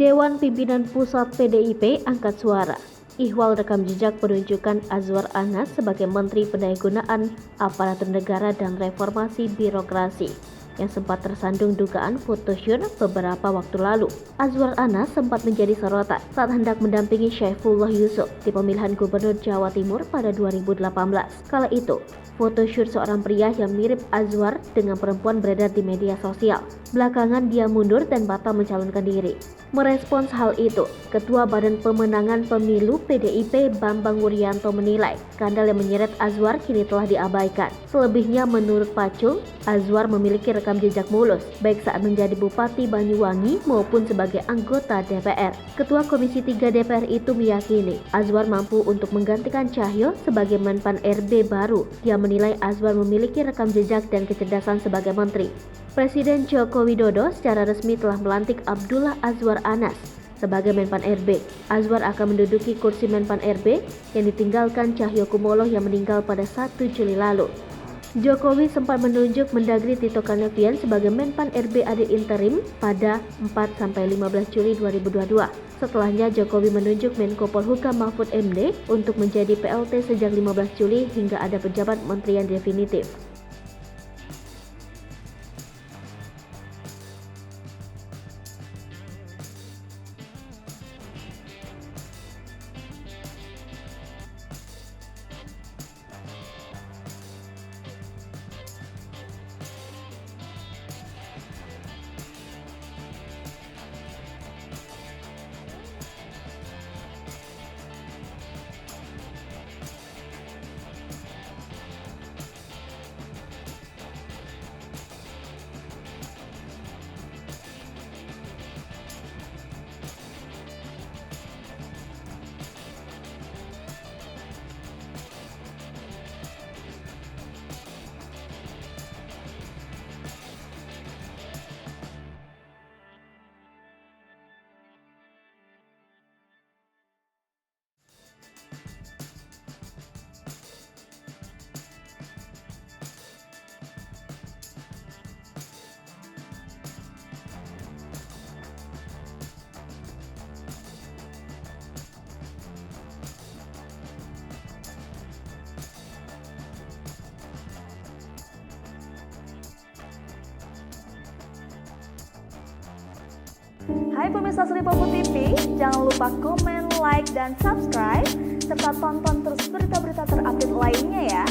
Dewan Pimpinan Pusat PDIP angkat suara. Ihwal rekam jejak penunjukan Azwar Anas sebagai Menteri Pendayagunaan Aparatur Negara dan Reformasi Birokrasi yang sempat tersandung dugaan photoshoot beberapa waktu lalu. Azwar Anas sempat menjadi sorotan saat hendak mendampingi Syaifullah Yusuf di pemilihan Gubernur Jawa Timur pada 2018. Kala itu, photoshoot seorang pria yang mirip Azwar dengan perempuan beredar di media sosial. Belakangan dia mundur dan batal mencalonkan diri. Merespons hal itu, Ketua Badan Pemenangan Pemilu PDIP Bambang Wuryanto menilai skandal yang menyeret Azwar kini telah diabaikan. Selebihnya menurut Pacul, Azwar memiliki rekam jejak mulus, baik saat menjadi Bupati Banyuwangi maupun sebagai anggota DPR. Ketua Komisi 3 DPR itu meyakini Azwar mampu untuk menggantikan Cahyo sebagai Menpan RB baru. Dia menilai Azwar memiliki rekam jejak dan kecerdasan sebagai menteri. Presiden Joko Widodo secara resmi telah melantik Abdullah Azwar Anas sebagai Menpan RB. Azwar akan menduduki kursi Menpan RB yang ditinggalkan Cahyokumolo yang meninggal pada 1 Juli lalu. Jokowi sempat menunjuk Mendagri Tito Karnavian sebagai Menpan RB ad interim pada 4-15 Juli 2022. Setelahnya Jokowi menunjuk Menko Polhukam Mahfud MD untuk menjadi PLT sejak 15 Juli hingga ada pejabat menteri yang definitif. Hai pemirsa Sri Popo TV, jangan lupa komen, like, dan subscribe, serta tonton terus berita-berita terupdate lainnya ya.